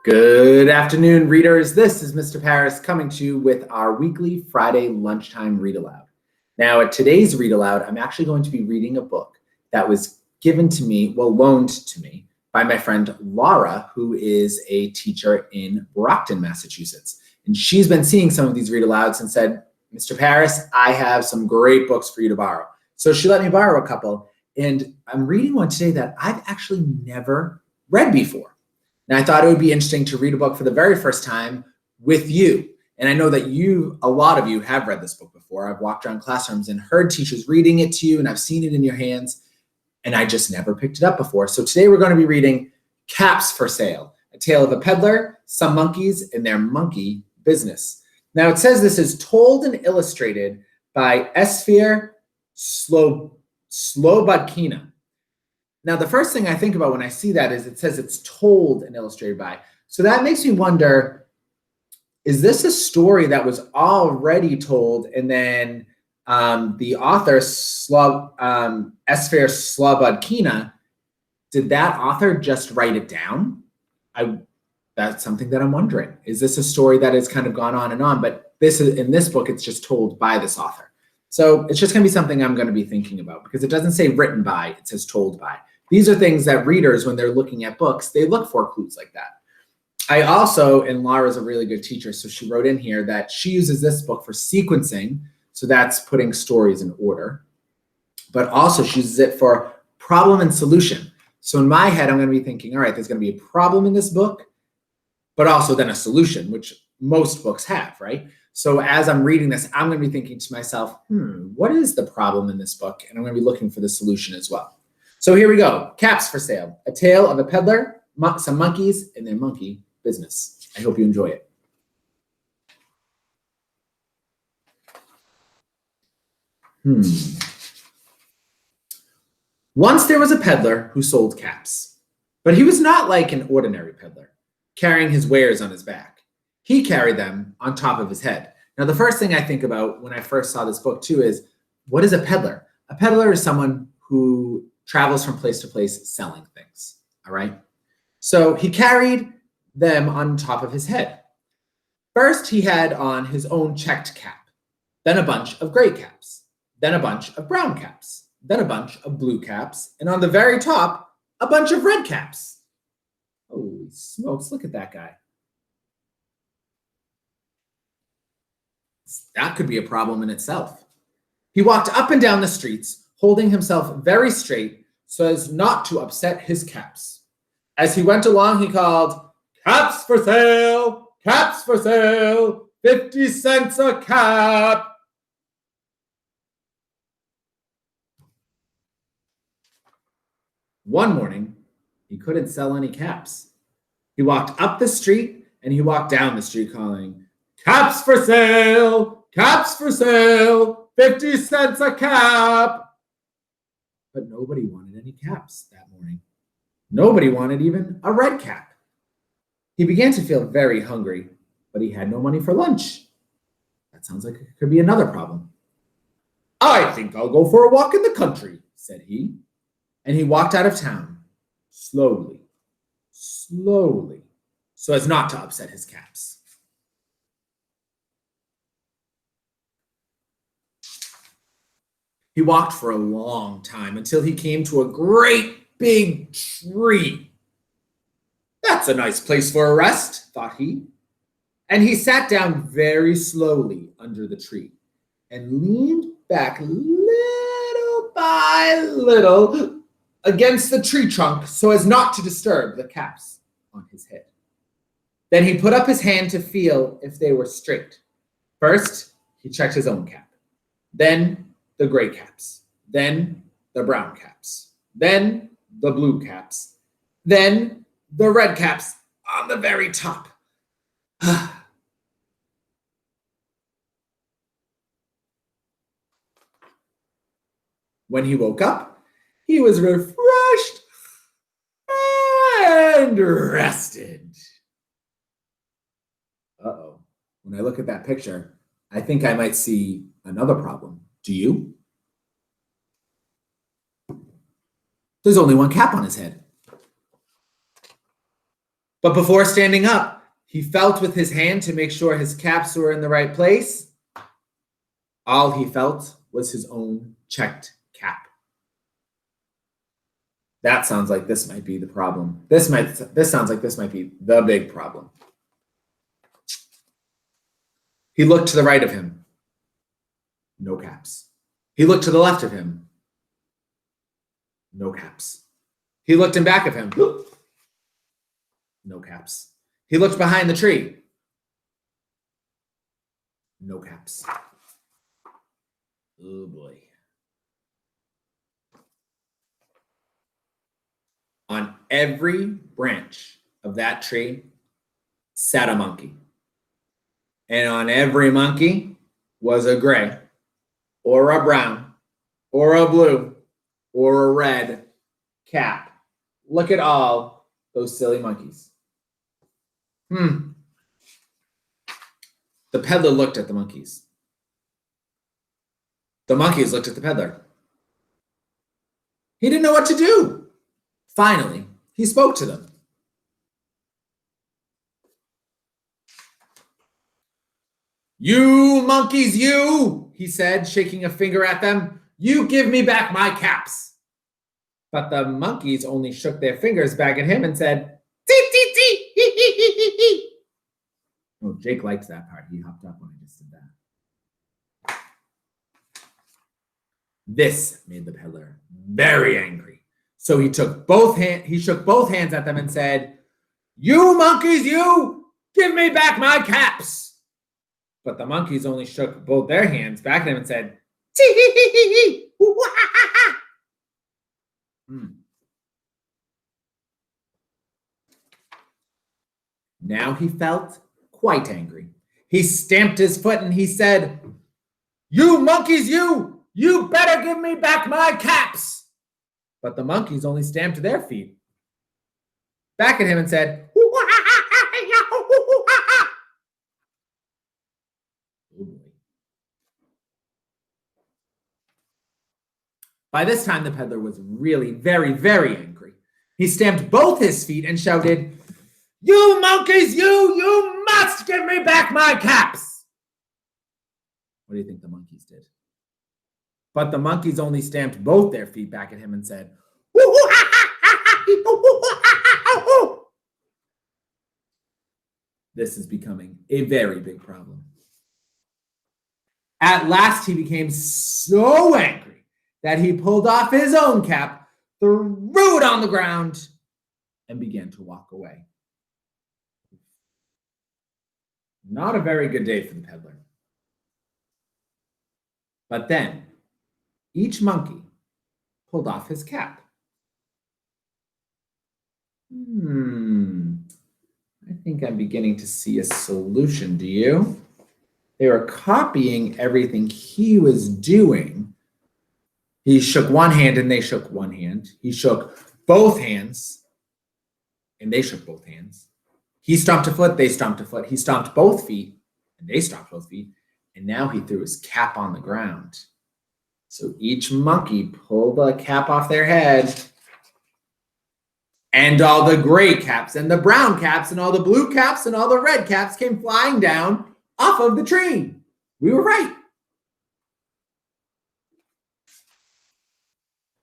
Good afternoon, readers. This is Mr. Paris coming to you with our weekly Friday lunchtime read aloud. Now, at today's read aloud, I'm actually going to be reading a book that was given to me, loaned to me by my friend Laura, who is a teacher in Brockton, Massachusetts. And she's been seeing some of these read alouds and said, Mr. Paris, I have some great books for you to borrow. So she let me borrow a couple. And I'm reading one today that I've actually never read before. And I thought it would be interesting to read a book for the very first time with you. And I know that a lot of you have read this book before. I've walked around classrooms and heard teachers reading it to you, and I've seen it in your hands, and I just never picked it up before. So today we're going to be reading Caps for Sale, A Tale of a Peddler, Some Monkeys, and Their Monkey Business. Now it says this is told and illustrated by Esfir Slobodkina. Now, the first thing I think about when I see that is it says it's told and illustrated by. So that makes me wonder, is this a story that was already told and then the author, Esfir Slobodkina, did that author just write it down? That's something that I'm wondering. Is this a story that has kind of gone on and on, but in this book, it's just told by this author? So it's just going to be something I'm going to be thinking about because it doesn't say written by, it says told by. These are things that readers, when they're looking at books, they look for clues like that. I also, and Laura's a really good teacher, so she wrote in here that she uses this book for sequencing, so that's putting stories in order, but also she uses it for problem and solution. So in my head, I'm going to be thinking, all right, there's going to be a problem in this book, but also then a solution, which most books have, right? So as I'm reading this, I'm going to be thinking to myself, what is the problem in this book? And I'm going to be looking for the solution as well. So here we go. Caps for Sale, A Tale of a Peddler, Some Monkeys, and Their Monkey Business. I hope you enjoy it. Once there was a peddler who sold caps, but he was not like an ordinary peddler, carrying his wares on his back. He carried them on top of his head. Now, the first thing I think about when I first saw this book too is, what is a peddler? A peddler is someone who travels from place to place selling things, all right? So he carried them on top of his head. First, he had on his own checked cap, then a bunch of gray caps, then a bunch of brown caps, then a bunch of blue caps, and on the very top, a bunch of red caps. Holy smokes, look at that guy. That could be a problem in itself. He walked up and down the streets, holding himself very straight so as not to upset his caps. As he went along, he called, "Caps for sale, caps for sale, 50 cents a cap." One morning, he couldn't sell any caps. He walked up the street and he walked down the street calling, "Caps for sale, caps for sale, 50 cents a cap." But nobody wanted any caps that morning. Nobody wanted even a red cap. He began to feel very hungry, but he had no money for lunch. That sounds like it could be another problem. "I think I'll go for a walk in the country," said he. And he walked out of town, slowly, slowly, so as not to upset his caps. He walked for a long time until he came to a great big tree. "That's a nice place for a rest," thought he. And he sat down very slowly under the tree and leaned back little by little against the tree trunk so as not to disturb the caps on his head. Then he put up his hand to feel if they were straight. First, he checked his own cap. Then the gray caps, then the brown caps, then the blue caps, then the red caps on the very top. When he woke up, he was refreshed and rested. Uh-oh. When I look at that picture, I think I might see another problem. Do you? There's only one cap on his head. But before standing up, he felt with his hand to make sure his caps were in the right place. All he felt was his own checked cap. That sounds like this might be the problem. This sounds like this might be the big problem. He looked to the right of him. No caps. He looked to the left of him. No caps. He looked in back of him. No caps. He looked behind the tree. No caps. Oh boy. On every branch of that tree sat a monkey. And on every monkey was a gray, or a brown, or a blue, or a red cap. Look at all those silly monkeys. The peddler looked at the monkeys. The monkeys looked at the peddler. He didn't know what to do. Finally, he spoke to them. "You monkeys, you," he said, shaking a finger at them. "You give me back my caps." But the monkeys only shook their fingers back at him and said, "Tee, tee, tee, hee, hee, hee, hee, hee." Oh, Jake liked that part. He hopped up when I just did that. This made the peddler very angry. So he shook both hands at them and said, "You monkeys, you, give me back my caps." But the monkeys only shook both their hands back at him and said, "Tee hee hee hee hee, wah ha ha ha." Now he felt quite angry. He stamped his foot and he said, "You monkeys, you better give me back my caps." But the monkeys only stamped their feet back at him and said, "Wah ha ha ha ha." By this time, the peddler was really very, very angry. He stamped both his feet and shouted, "You monkeys, you must give me back my caps." What do you think the monkeys did? But the monkeys only stamped both their feet back at him and said, "This is becoming a very big problem." At last, he became so angry that he pulled off his own cap, threw it on the ground, and began to walk away. Not a very good day for the peddler. But then, each monkey pulled off his cap. I think I'm beginning to see a solution. Do you? They were copying everything he was doing. He shook one hand and they shook one hand. He shook both hands and they shook both hands. He stomped a foot, they stomped a foot. He stomped both feet and they stomped both feet. And now he threw his cap on the ground. So each monkey pulled the cap off their head. And all the gray caps and the brown caps and all the blue caps and all the red caps came flying down off of the tree. We were right.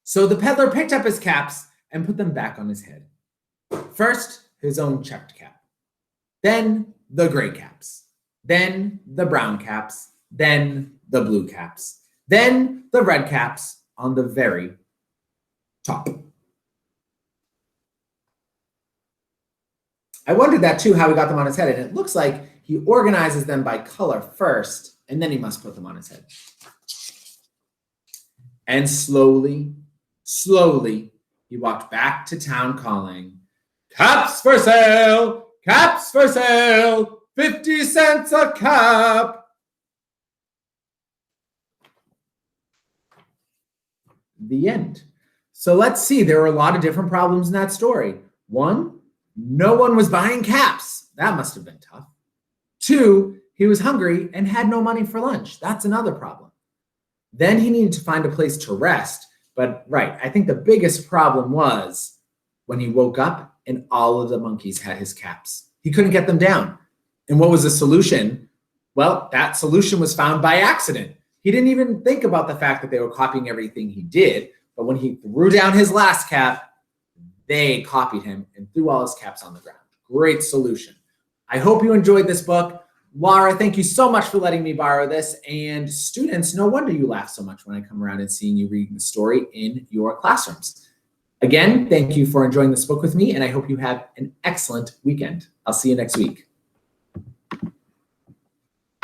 So the peddler picked up his caps and put them back on his head. First, his own checked cap. Then the gray caps. Then the brown caps. Then the blue caps. Then the red caps on the very top. I wondered that too, how he got them on his head. And it looks like he organizes them by color first, and then he must put them on his head. And slowly, he walked back to town calling, "Caps for sale, caps for sale, 50 cents a cap." The end. So let's see, there were a lot of different problems in that story. One, no one was buying caps. That must have been tough. Two, he was hungry and had no money for lunch. That's another problem. Then he needed to find a place to rest. But I think the biggest problem was when he woke up and all of the monkeys had his caps. He couldn't get them down. And what was the solution? Well, that solution was found by accident. He didn't even think about the fact that they were copying everything he did, but when he threw down his last cap, they copied him and threw all his caps on the ground. Great solution. I hope you enjoyed this book. Laura, thank you so much for letting me borrow this. And students, no wonder you laugh so much when I come around and seeing you reading the story in your classrooms. Again, thank you for enjoying this book with me, and I hope you have an excellent weekend. I'll see you next week.